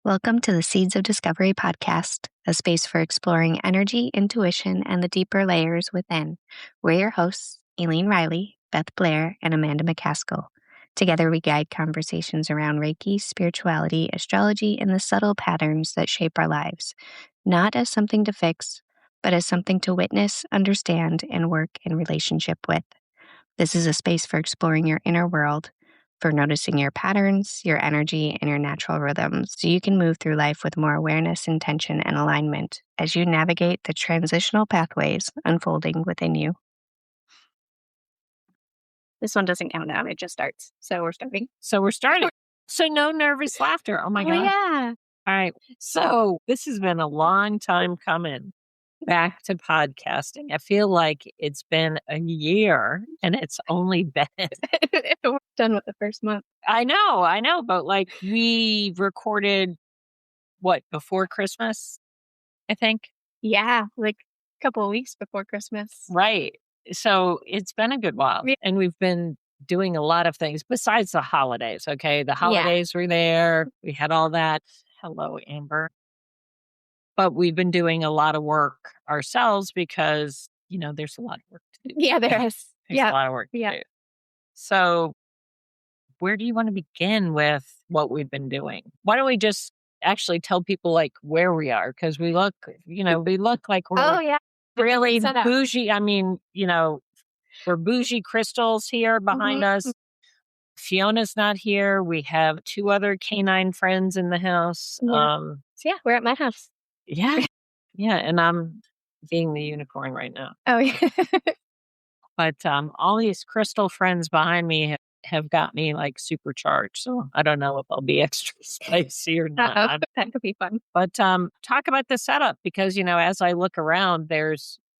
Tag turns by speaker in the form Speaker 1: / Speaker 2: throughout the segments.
Speaker 1: Welcome to the Seeds of Discovery podcast, a space for exploring energy, intuition, and the deeper layers within. We're your hosts, Elaine Riley, Beth Blair, and Amanda McCaskill. Together, we guide conversations around Reiki, spirituality, astrology, and the subtle patterns that shape our lives, not as something to fix, but as something to witness, understand, and work in relationship with. This is a space for exploring your inner world, for noticing your patterns, your energy, and your natural rhythms so you can move through life with more awareness, intention, and alignment as you navigate the transitional pathways unfolding within you. This one doesn't count down, it just starts. So we're starting.
Speaker 2: So no nervous laughter. Oh my God.
Speaker 1: Yeah.
Speaker 2: All right. So this has been a long time coming back to podcasting. I feel like it's been a year and it's only been.
Speaker 1: We're done with the first month.
Speaker 2: I know. But like we recorded before Christmas, I think.
Speaker 1: Yeah, like a couple of weeks before Christmas.
Speaker 2: Right. So it's been a good while.
Speaker 1: Yeah.
Speaker 2: And we've been doing a lot of things besides the holidays. Okay. The holidays were there. We had all that. Hello, Amber. But we've been doing a lot of work ourselves because, there's a lot of work to do.
Speaker 1: Yeah, there is.
Speaker 2: There's a lot of work to do. So where do you want to begin with what we've been doing? Why don't we just actually tell people like where we are? Because we look like we're really bougie. I mean, we're bougie crystals here behind us. Fiona's not here. We have two other canine friends in the house.
Speaker 1: So we're at my house.
Speaker 2: Yeah. Yeah. And I'm being the unicorn right now.
Speaker 1: Oh, yeah.
Speaker 2: But all these crystal friends behind me have got me like supercharged. So I don't know if I'll be extra spicy or not.
Speaker 1: That could be fun.
Speaker 2: But talk about the setup because, as I look around,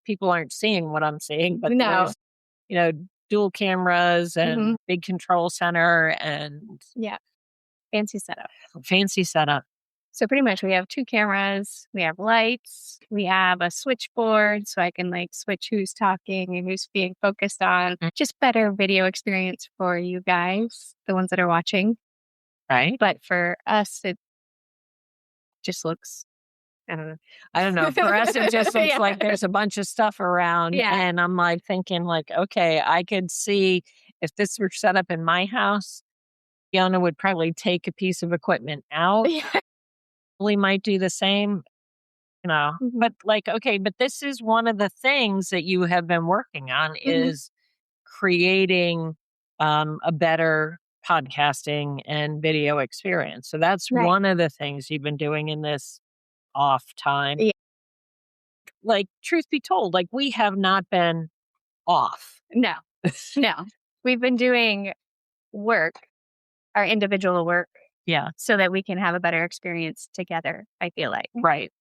Speaker 2: people aren't seeing what I'm seeing. But there's, dual cameras and big control center and
Speaker 1: fancy setup. So pretty much we have two cameras, we have lights, we have a switchboard so I can like switch who's talking and who's being focused on. Just better video experience for you guys, the ones that are watching.
Speaker 2: Right.
Speaker 1: But for us, it just looks, I don't know.
Speaker 2: For us, it just looks like there's a bunch of stuff around.
Speaker 1: Yeah.
Speaker 2: And I'm like thinking like, okay, I could see if this were set up in my house, Fiona would probably take a piece of equipment out.
Speaker 1: Yeah.
Speaker 2: We might do the same, but like, okay, but this is one of the things that you have been working on is creating a better podcasting and video experience. So that's one of the things you've been doing in this off time.
Speaker 1: Yeah.
Speaker 2: Like, truth be told, like we have not been off.
Speaker 1: No. We've been doing work, our individual work.
Speaker 2: Yeah.
Speaker 1: So that we can have a better experience together, I feel like.
Speaker 2: Right.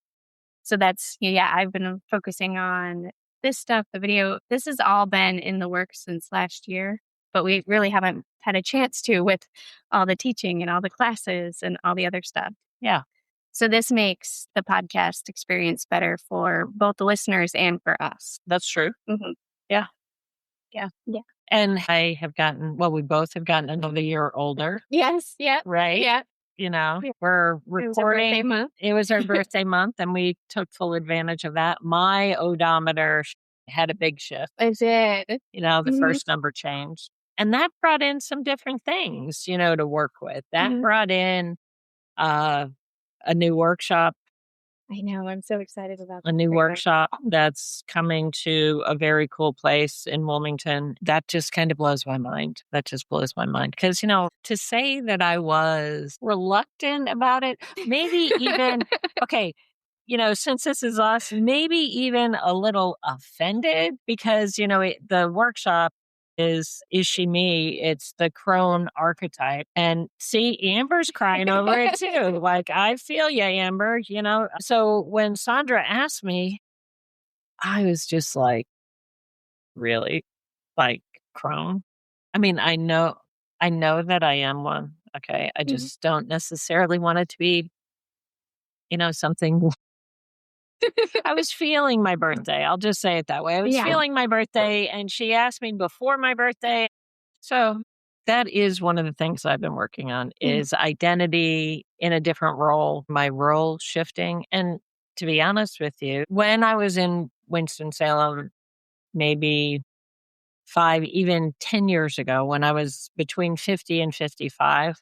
Speaker 1: So that's, I've been focusing on this stuff, the video. This has all been in the works since last year, but we really haven't had a chance to with all the teaching and all the classes and all the other stuff.
Speaker 2: Yeah.
Speaker 1: So this makes the podcast experience better for both the listeners and for us.
Speaker 2: That's true.
Speaker 1: Mm-hmm.
Speaker 2: Yeah. And we both have gotten another year older.
Speaker 1: Yes. Yeah.
Speaker 2: Right.
Speaker 1: Yeah.
Speaker 2: We're recording. It was our birthday month and we took full advantage of that. My odometer had a big shift.
Speaker 1: It did.
Speaker 2: The first number changed. And that brought in some different things, to work with. That brought in a new workshop.
Speaker 1: I know. I'm so excited about
Speaker 2: a new workshop that's coming to a very cool place in Wilmington. That just kind of blows my mind. Because, to say that I was reluctant about it, maybe even, okay, since this is us, maybe even a little offended because, the workshop is she me? It's the Crone archetype. And see, Amber's crying over it too. Like, I feel you, Amber, So when Sandra asked me, I was just like, really? Like Crone? I mean, I know that I am one. Okay. I just don't necessarily want it to be, something. I was feeling my birthday. I'll just say it that way. I was feeling my birthday and she asked me before my birthday. So That is one of the things I've been working on is identity in a different role, my role shifting. And to be honest with you, when I was in Winston-Salem, maybe 5, even 10 years ago, when I was between 50 and 55,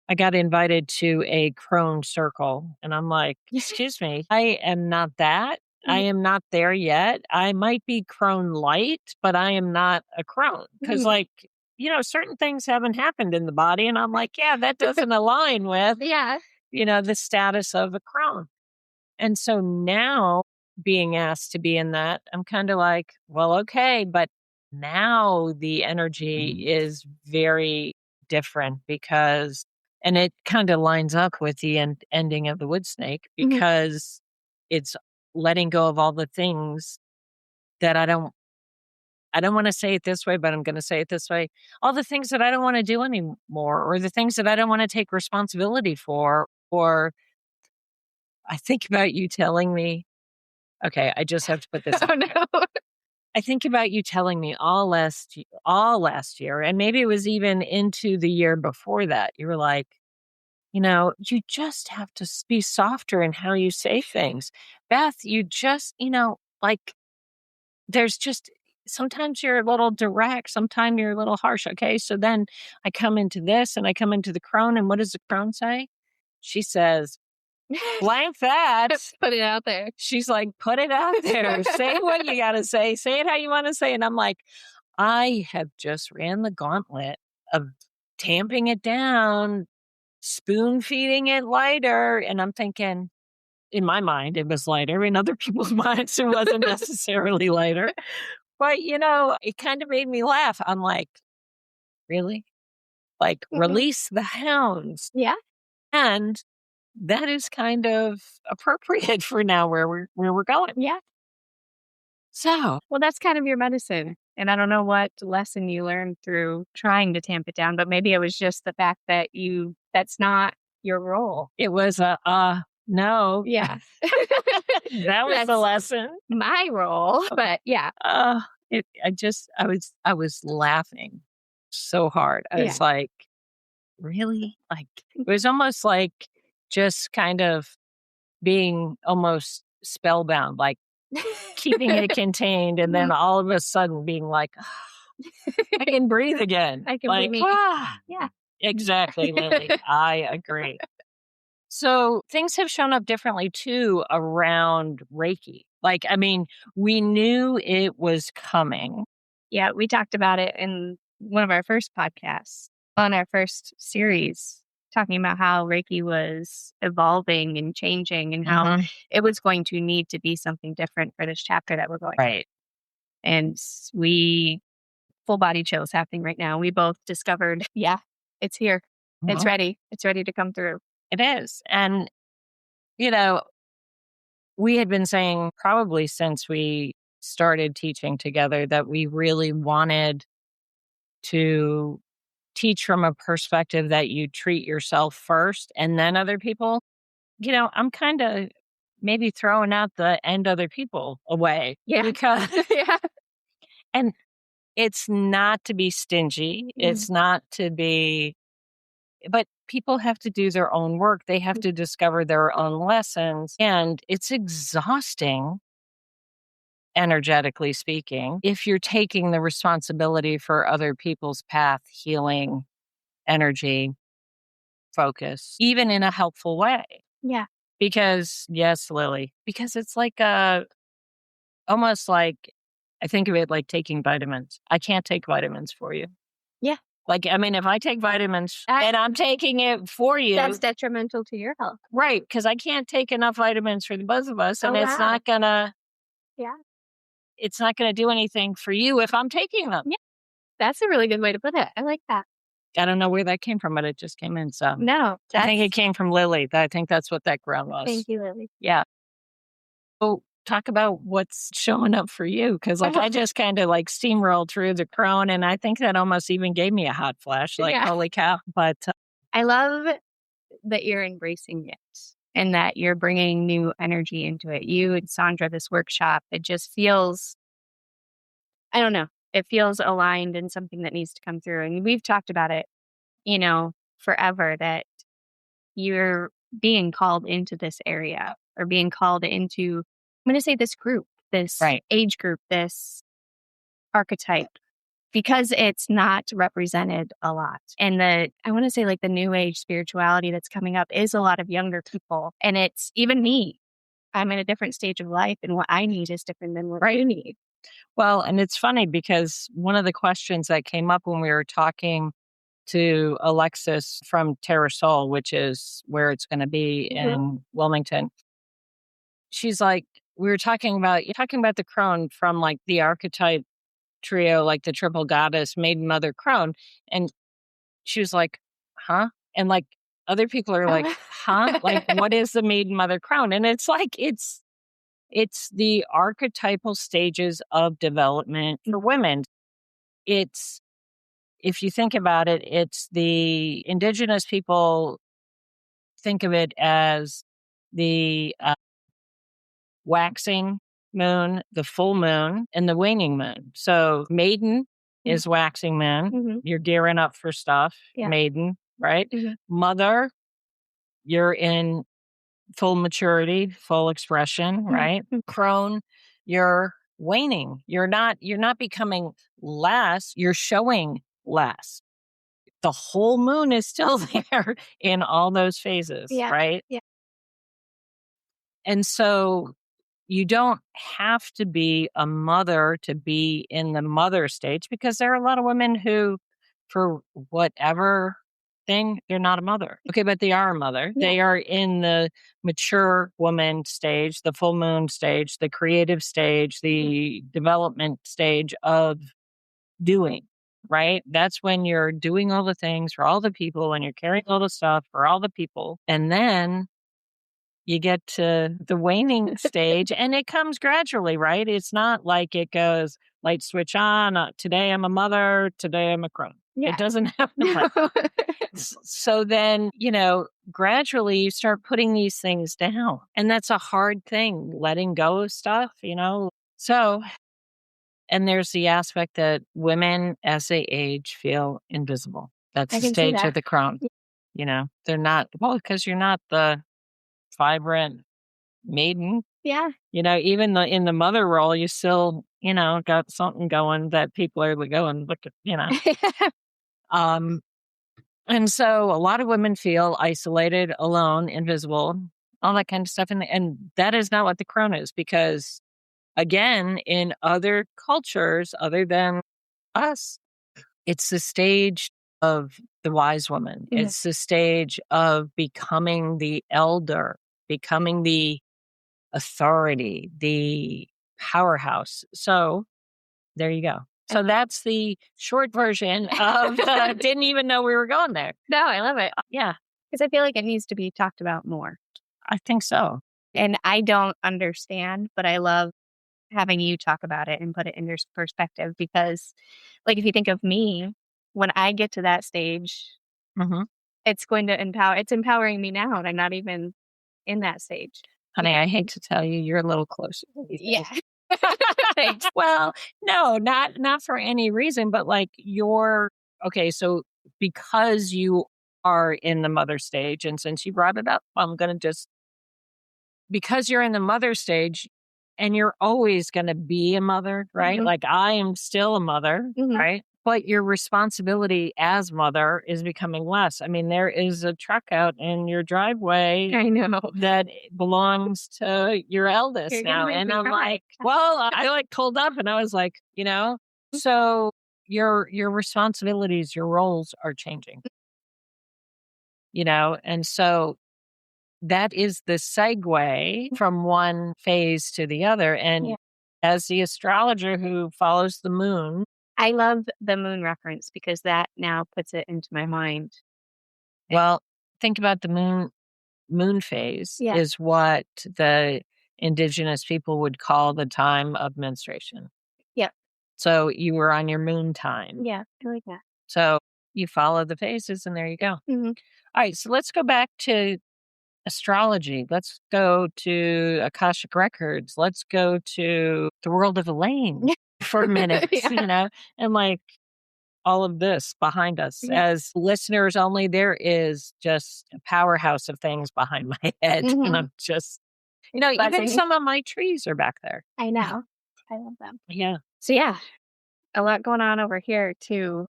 Speaker 2: I got invited to a Crone circle. And I'm like, excuse me, I am not that. I am not there yet. I might be Crone light, but I am not a Crone. Because, like, certain things haven't happened in the body. And I'm like, yeah, that doesn't align with, the status of a Crone. And so now being asked to be in that, I'm kind of like, well, okay. But now the energy is very different because, and it kind of lines up with the ending of the wood snake because it's letting go of all the things that I don't want to say it this way, but I'm going to say it this way. All the things that I don't want to do anymore, or the things that I don't want to take responsibility for, or I think about you telling me, okay, I just have to put this
Speaker 1: Oh, no.
Speaker 2: I think about you telling me all last year, and maybe it was even into the year before that. You were like, you just have to be softer in how you say things. Beth, you just, like, there's just, sometimes you're a little direct, sometimes you're a little harsh. Okay. So then I come into this and I come into the Crone, and what does the Crone say? She says, blank that.
Speaker 1: Put it out there.
Speaker 2: She's like, put it out there. Say what you got to say. Say it how you want to say. And I'm like, I have just ran the gauntlet of tamping it down, spoon feeding it lighter. And I'm thinking, in my mind, it was lighter. In other people's minds, it wasn't necessarily lighter. But, it kind of made me laugh. I'm like, really? Like, release the hounds.
Speaker 1: Yeah.
Speaker 2: And that is kind of appropriate for now where we're going.
Speaker 1: Yeah.
Speaker 2: So,
Speaker 1: well, that's kind of your medicine. And I don't know what lesson you learned through trying to tamp it down, but maybe it was just the fact that that's not your role.
Speaker 2: It was no.
Speaker 1: Yeah.
Speaker 2: That was the lesson.
Speaker 1: My role, but yeah.
Speaker 2: I was laughing so hard. I was like, really? Like, it was almost like just kind of being almost spellbound, like keeping it contained. And then all of a sudden being like, I can breathe again.
Speaker 1: I can
Speaker 2: like,
Speaker 1: breathe. Yeah.
Speaker 2: Exactly, Lily. I agree. So things have shown up differently too around Reiki. Like, I mean, we knew it was coming.
Speaker 1: Yeah, we talked about it in one of our first podcasts on our first series, talking about how Reiki was evolving and changing and how it was going to need to be something different for this chapter that we're going through.
Speaker 2: Right.
Speaker 1: And full body chills happening right now. We both discovered, it's here. It's ready. It's ready to come through.
Speaker 2: It is. And, we had been saying probably since we started teaching together that we really wanted to teach from a perspective that you treat yourself first and then other people. I'm kind of maybe throwing out the end other people away.
Speaker 1: Yeah.
Speaker 2: Because, and it's not to be stingy. It's not to be, but people have to do their own work. They have to discover their own lessons. And it's exhausting, energetically speaking, if you're taking the responsibility for other people's path, healing, energy, focus, even in a helpful way.
Speaker 1: Yeah.
Speaker 2: Because, yes, Lily, because it's like almost like, I think of it like taking vitamins. I can't take vitamins for you.
Speaker 1: Yeah.
Speaker 2: Like, I mean, if I take vitamins and I'm taking it for you.
Speaker 1: That's detrimental to your health.
Speaker 2: Right. Because I can't take enough vitamins for the both of us. And it's not going to.
Speaker 1: Yeah.
Speaker 2: It's not going to do anything for you if I'm taking them.
Speaker 1: Yeah. That's a really good way to put it. I like that.
Speaker 2: I don't know where that came from, but it just came in. So
Speaker 1: no,
Speaker 2: I think it came from Lily. I think that's what that ground was.
Speaker 1: Thank you, Lily.
Speaker 2: Yeah. So talk about what's showing up for you. Because I just kind of like steamrolled through the Crone, and I think that almost even gave me a hot flash. Like, holy cow. But
Speaker 1: I love that you're embracing it and that you're bringing new energy into it. You and Sandra, this workshop, it just feels, I don't know. it feels aligned and something that needs to come through. And we've talked about it, forever, that you're being called into this area or being called into, I'm going to say this group, this age group, this archetype, because it's not represented a lot. And I want to say like the new age spirituality that's coming up is a lot of younger people. And it's even me. I'm in a different stage of life, and what I need is different than what you need.
Speaker 2: Well, and it's funny because one of the questions that came up when we were talking to Alexis from Terra Sol, which is where it's going to be in Wilmington, she's like, we were talking about the Crone from like the archetype trio, like the triple goddess, Maiden, Mother, Crone. And she was like, huh? And like other people are like, huh? Like, what is the Maiden, Mother, Crone? And it's like, it's the archetypal stages of development for women. It's, if you think about it, it's the indigenous people think of it as the waxing moon, the full moon, and the waning moon. So Maiden is waxing moon. You're gearing up for stuff. Maiden, right? Mother, you're in full maturity, full expression, right? Crone, you're waning. You're not becoming less, you're showing less. The whole moon is still there in all those phases, right? Yeah. And so you don't have to be a mother to be in the mother stage, because there are a lot of women who, for whatever thing, they're not a mother. Okay, but they are a mother. Yeah. They are in the mature woman stage, the full moon stage, the creative stage, the development stage of doing, right? That's when you're doing all the things for all the people and you're carrying all the stuff for all the people. And then you get to the waning stage and it comes gradually, right? It's not like it goes light switch on. Today I'm a mother. Today I'm a crone. Yeah. It doesn't happen like that. So then, gradually you start putting these things down. And that's a hard thing, letting go of stuff, So, and there's the aspect that women as they age feel invisible. That's the stage of the crone. They're not, because you're not the vibrant maiden. Yeah. Even in the mother role, you still, got something going that people are going, look at, and so a lot of women feel isolated, alone, invisible, all that kind of stuff. And that is not what the crone is, because again, in other cultures other than us, it's the stage of the wise woman. Mm-hmm. It's the stage of becoming the elder, becoming the authority, the powerhouse. So there you go. So that's the short version of didn't even know we were going there.
Speaker 1: No, I love it.
Speaker 2: Yeah.
Speaker 1: Because I feel like it needs to be talked about more.
Speaker 2: I think so.
Speaker 1: And I don't understand, but I love having you talk about it and put it in your perspective, because like if you think of me, when I get to that stage, it's going to it's empowering me now, and I'm not even in that stage.
Speaker 2: Honey, I hate to tell you, you're a little closer.
Speaker 1: Yeah.
Speaker 2: Well, no, not for any reason, but like okay, so because you are in the mother stage, and since you brought it up, I'm going to because you're in the mother stage and you're always going to be a mother, right? Mm-hmm. Like I am still a mother, right? But your responsibility as mother is becoming less. I mean, there is a truck out in your driveway.
Speaker 1: I know.
Speaker 2: That belongs to your eldest now. And I'm like, well, I like pulled up and I was like, so your responsibilities, your roles are changing. And so that is the segue from one phase to the other. And as the astrologer who follows the moon,
Speaker 1: I love the moon reference because that now puts it into my mind.
Speaker 2: Well, think about the moon phase is what the indigenous people would call the time of menstruation. Yeah. So you were on your moon time.
Speaker 1: Yeah, I like that.
Speaker 2: So you follow the phases and there you go. Mm-hmm. All right, so let's go back to astrology. Let's go to Akashic Records. Let's go to the world of Elaine. for minutes,
Speaker 1: Yeah.
Speaker 2: and like all of this behind us.
Speaker 1: Yeah.
Speaker 2: As listeners only, there is just a powerhouse of things behind my head. And I'm just, even
Speaker 1: Buzzing.
Speaker 2: some of my trees are back there.
Speaker 1: I know. I love them.
Speaker 2: Yeah.
Speaker 1: So yeah, a lot going on over here too.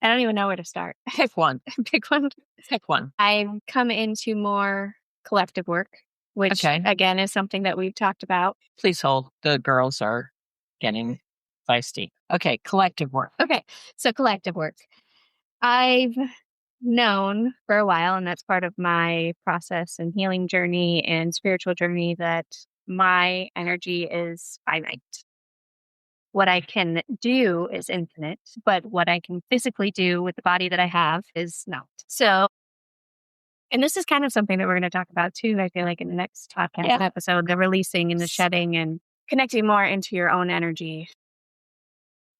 Speaker 1: I don't even know where to start.
Speaker 2: Pick one.
Speaker 1: Pick one.
Speaker 2: Pick one.
Speaker 1: I've come into more collective work, which
Speaker 2: Okay.
Speaker 1: again is something that we've talked about.
Speaker 2: Please hold. The girls are getting feisty. Okay. Collective work.
Speaker 1: Okay. So collective work. I've known for a while, and that's part of my process and healing journey and spiritual journey, that my energy is finite. What I can do is infinite, but what I can physically do with the body that I have is not. So, and this is kind of something that we're going to talk about too, I feel like, in the next podcast episode, the releasing and the shedding and connecting more into your own energy.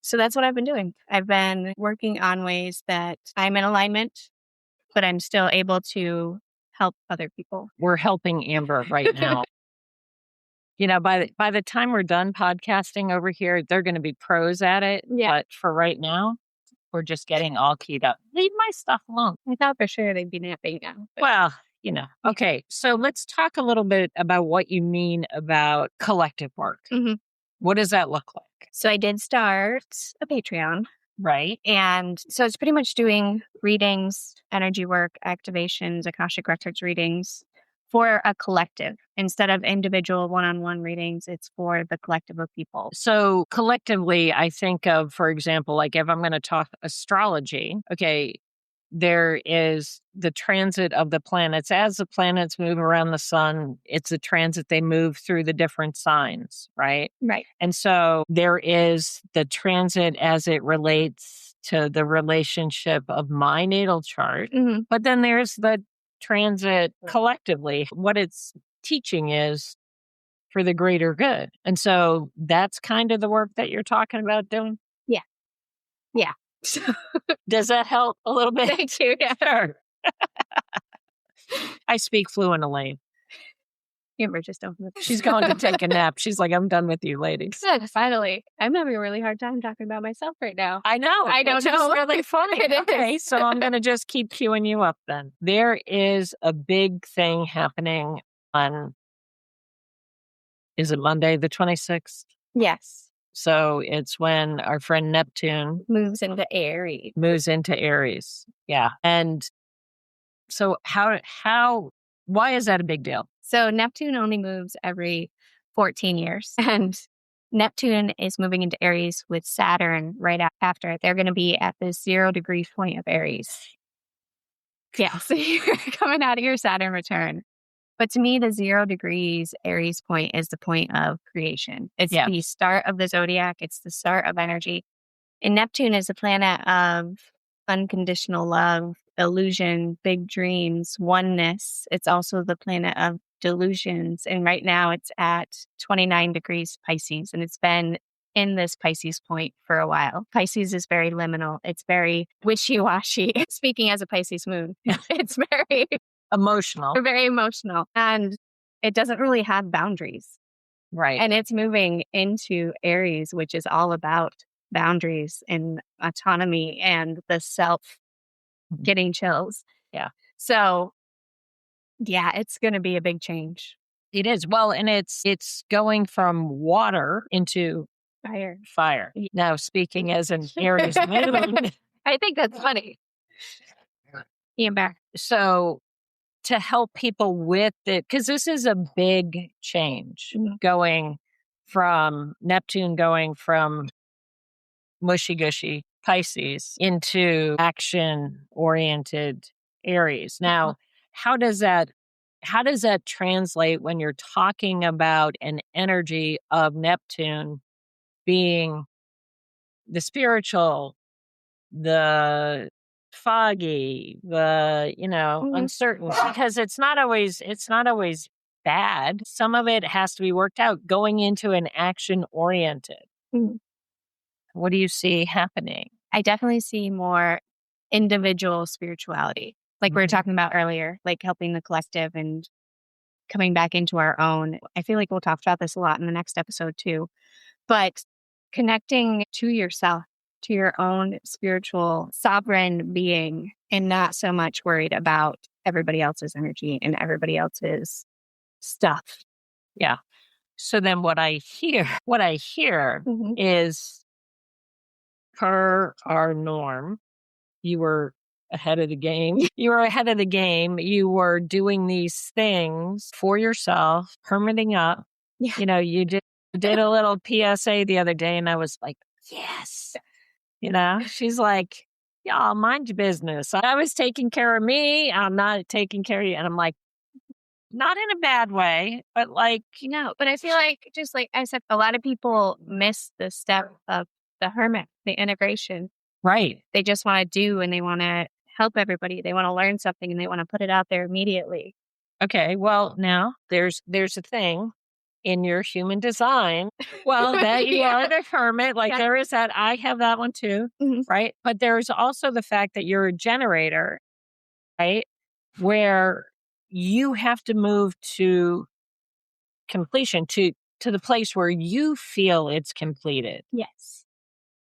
Speaker 1: So that's what I've been doing. I've been working on ways that I'm in alignment, but I'm still able to help other people.
Speaker 2: We're helping Amber right now. By the time we're done podcasting over here, they're going to be pros at it.
Speaker 1: Yeah.
Speaker 2: But for right now, we're just getting all keyed up. Leave my stuff alone.
Speaker 1: I thought for sure they'd be napping now. But
Speaker 2: Well, Okay, so let's talk a little bit about what you mean about collective work.
Speaker 1: Mhm.
Speaker 2: What does that look like?
Speaker 1: So I did start a Patreon.
Speaker 2: Right.
Speaker 1: And so it's pretty much doing readings, energy work, activations, Akashic Records readings for a collective. Instead of individual one-on-one readings, it's for the collective of people.
Speaker 2: So collectively, I think of, for example, like if I'm going to talk astrology, okay, there is the transit of the planets. As the planets move around the sun, it's a transit, they move through the different signs, right?
Speaker 1: Right.
Speaker 2: And so there is the transit as it relates to the relationship of my natal chart.
Speaker 1: Mm-hmm.
Speaker 2: But then there's the transit collectively. What it's teaching is for the greater good. And so that's kind of the work that you're talking about doing.
Speaker 1: Yeah. Yeah.
Speaker 2: Does that help a little bit?
Speaker 1: Thank you. Yeah.
Speaker 2: Sure. I speak fluent Elaine.
Speaker 1: Amber just don't.
Speaker 2: She's going to take a nap. She's like, I'm done with you ladies.
Speaker 1: Good, finally. I'm having a really hard time talking about myself right now.
Speaker 2: I know.
Speaker 1: I don't
Speaker 2: It's
Speaker 1: know.
Speaker 2: really funny.
Speaker 1: It is.
Speaker 2: Okay, so I'm going to just keep queuing you up then. There is a big thing happening on, is it Monday the 26th?
Speaker 1: Yes.
Speaker 2: So it's when our friend Neptune
Speaker 1: Moves into Aries.
Speaker 2: Yeah. And so why is that a big deal?
Speaker 1: So Neptune only moves every 14 years. And Neptune is moving into Aries with Saturn right after it. They're going to be at the 0 degree point of Aries. Yeah, so you're coming out of your Saturn return. But to me, the 0 degrees Aries point is the point of creation. It's the start of the zodiac. It's the start of energy. And Neptune is the planet of unconditional love, illusion, big dreams, oneness. It's also the planet of delusions. And right now it's at 29 degrees Pisces. And it's been in this Pisces point for a while. Pisces is very liminal. It's very wishy-washy. Speaking as a Pisces moon, it's very
Speaker 2: emotional.
Speaker 1: Very emotional. And it doesn't really have boundaries.
Speaker 2: Right.
Speaker 1: And it's moving into Aries, which is all about boundaries and autonomy and the self getting chills.
Speaker 2: Yeah.
Speaker 1: So, yeah, it's going to be a big change.
Speaker 2: It is. Well, and it's going from water into fire. Now, speaking as an Aries moon.
Speaker 1: I think that's funny. Amber.
Speaker 2: So to help people with it, because this is a big change, going from Neptune, going from mushy-gushy Pisces into action-oriented Aries. Now, how does that translate when you're talking about an energy of Neptune being the spiritual, the foggy, the uncertain? Because it's not always bad. Some of it has to be worked out going into an action-oriented. What do you see happening?
Speaker 1: I definitely see more individual spirituality, like we were talking about earlier, like helping the collective and coming back into our own. I feel like we'll talk about this a lot in the next episode too. But connecting to yourself, to your own spiritual sovereign being, and not so much worried about everybody else's energy and everybody else's stuff.
Speaker 2: Yeah. So then what I hear is, per our norm, you were ahead of the game. You were ahead of the game. You were doing these things for yourself, hermiting up.
Speaker 1: Yeah.
Speaker 2: You know, you did a little PSA the other day, and I was like, yes. You know, she's like, y'all mind your business. I was taking care of me. I'm not taking care of you. And I'm like, not in a bad way, but like,
Speaker 1: No, but I feel like, just like I said, a lot of people miss the step of the hermit, the integration.
Speaker 2: right.
Speaker 1: They just want to do, and they want to help everybody. They want to learn something, and they want to put it out there immediately.
Speaker 2: Okay. Well, now there's a thing in your human design. Well, that you
Speaker 1: Yeah.
Speaker 2: are the hermit. Like,
Speaker 1: Yeah.
Speaker 2: there is that. I have that one too. Right. But there's also the fact that you're a generator, right? Where you have to move to completion, to the place where you feel it's completed.
Speaker 1: Yes.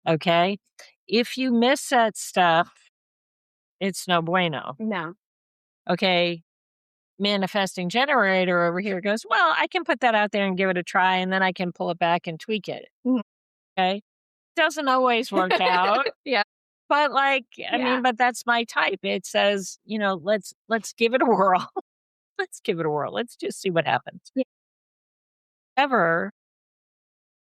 Speaker 2: Okay. If you miss that stuff, it's no bueno.
Speaker 1: No.
Speaker 2: Okay. Manifesting generator over here goes, well, I can put that out there and give it a try, and then I can pull it back and tweak it. Okay. Doesn't always work out.
Speaker 1: Yeah.
Speaker 2: But like, I
Speaker 1: Yeah.
Speaker 2: mean, but that's my type. It says, you know, let's give it a whirl. Let's give it a whirl. Let's just see what happens.
Speaker 1: Yeah.
Speaker 2: However,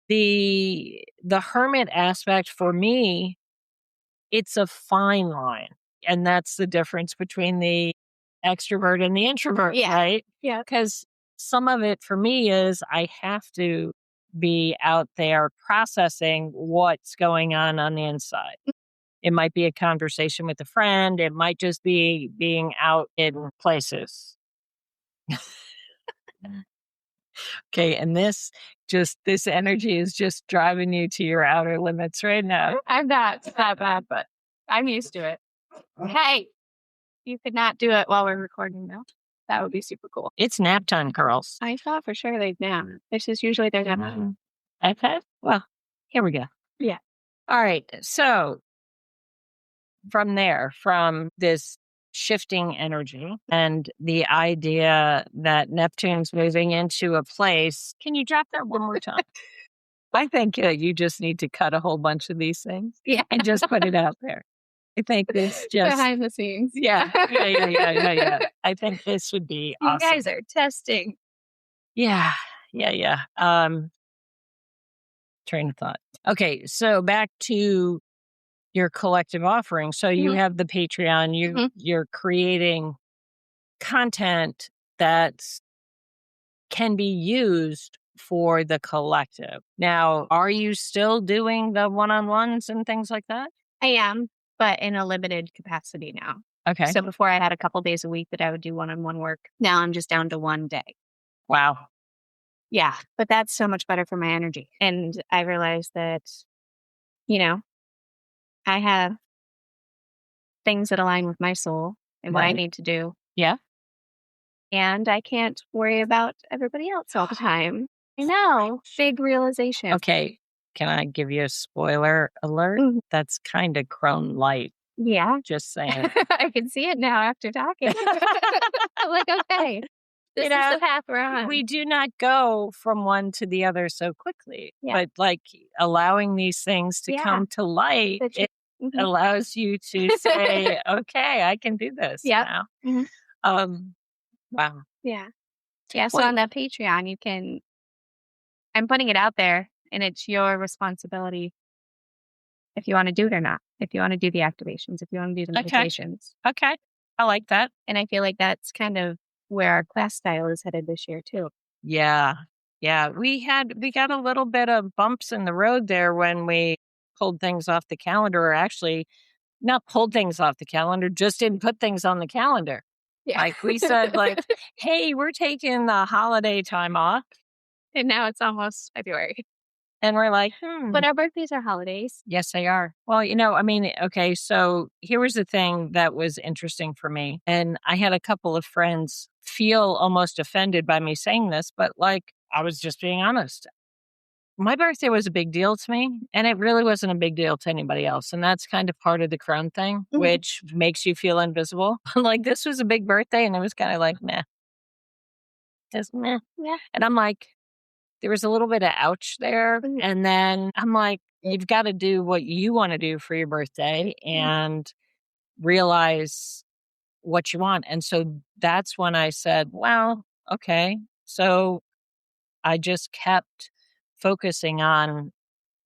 Speaker 2: the hermit aspect for me, it's a fine line. And that's the difference between the extrovert and the introvert,
Speaker 1: Yeah.
Speaker 2: right?
Speaker 1: Yeah.
Speaker 2: Because some of it for me is I have to be out there processing what's going on the inside. It might be a conversation with a friend. It might just be being out in places. Okay. And this energy is just driving you to your outer limits right now.
Speaker 1: I'm not that bad, but I'm used to it. Hey, you could not do it while we're recording, though. That would be super cool.
Speaker 2: It's nap time, girls.
Speaker 1: I thought for sure they'd nap. This is usually their nap time.
Speaker 2: Okay. Well, here we go.
Speaker 1: Yeah.
Speaker 2: All right. So from this shifting energy and the idea that Neptune's moving into a place. Can you drop that one more time? I think you just need to cut a whole bunch of these things and just put it out there. I think this just
Speaker 1: behind the scenes.
Speaker 2: Yeah. I think this would be
Speaker 1: You
Speaker 2: awesome.
Speaker 1: guys are testing.
Speaker 2: Yeah. Train of thought. Okay, so back to your collective offering. So you have the Patreon. You're creating content that can be used for the collective. Now, are you still doing the one-on-ones and things like that?
Speaker 1: I am, but in a limited capacity now.
Speaker 2: Okay.
Speaker 1: So before I had a couple days a week that I would do one-on-one work. Now I'm just down to one day.
Speaker 2: Wow.
Speaker 1: Yeah, but that's so much better for my energy. And I realized that, you know, I have things that align with my soul and what I need to do.
Speaker 2: Yeah.
Speaker 1: And I can't worry about everybody else all the time. I know. Big realization.
Speaker 2: Okay. Can I give you a spoiler alert? That's kind of Crone light.
Speaker 1: Yeah.
Speaker 2: Just saying.
Speaker 1: I can see it now after talking. I'm like, okay, this is the path we're on.
Speaker 2: We do not go from one to the other so quickly.
Speaker 1: Yeah.
Speaker 2: But like allowing these things to come to light, it allows you to say, okay, I can do this now. Wow.
Speaker 1: Yeah. Yeah. So on that Patreon, I'm putting it out there, and it's your responsibility if you want to do it or not, if you want to do the activations, if you want to do the meditations.
Speaker 2: Okay. I like that.
Speaker 1: And I feel like that's kind of where our class style is headed this year too.
Speaker 2: Yeah. Yeah. We got a little bit of bumps in the road there when we pulled things off the calendar, or actually not pulled things off the calendar, just didn't put things on the calendar. Yeah. Like we said, like, hey, we're taking the holiday time off.
Speaker 1: And now it's almost February.
Speaker 2: And we're like,
Speaker 1: But our birthdays are holidays.
Speaker 2: Yes, they are. Well, I mean, okay, so here was the thing that was interesting for me. And I had a couple of friends feel almost offended by me saying this, but like, I was just being honest. my birthday was a big deal to me, and it really wasn't a big deal to anybody else. And that's kind of part of the Crone thing, which makes you feel invisible. Like, this was a big birthday, and it was kind of like, meh. Just meh. Yeah. And I'm like, there was a little bit of ouch there. And then I'm like, you've got to do what you want to do for your birthday and realize what you want. And so that's when I said, well, okay. So I just kept focusing on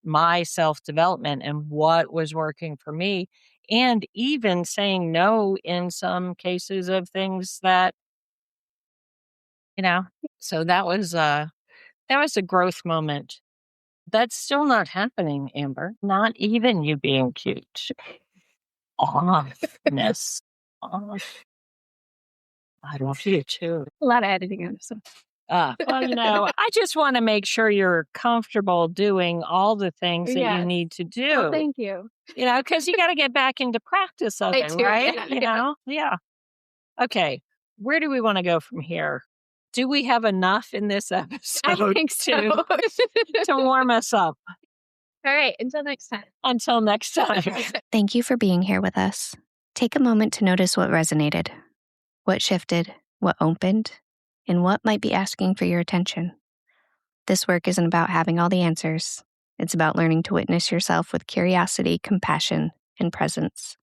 Speaker 2: my self-development and what was working for me, and even saying no in some cases of things that, so that was a growth moment. That's still not happening, Amber. Not even you being cute. Offness. Off. I love you too.
Speaker 3: A lot of editing on this.
Speaker 2: Well, I just want to make sure you're comfortable doing all the things that you need to do.
Speaker 3: Oh, thank you.
Speaker 2: Because you got to get back into practice of it, right? Yeah. Okay. Where do we want to go from here? Do we have enough in this episode
Speaker 3: I think so.
Speaker 2: to warm us up?
Speaker 3: All right. Until next time.
Speaker 2: Until next time.
Speaker 1: Thank you for being here with us. Take a moment to notice what resonated, what shifted, what opened, and what might be asking for your attention. This work isn't about having all the answers. It's about learning to witness yourself with curiosity, compassion, and presence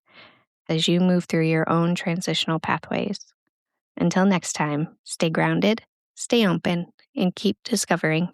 Speaker 1: as you move through your own transitional pathways. Until next time, stay grounded, stay open, and keep discovering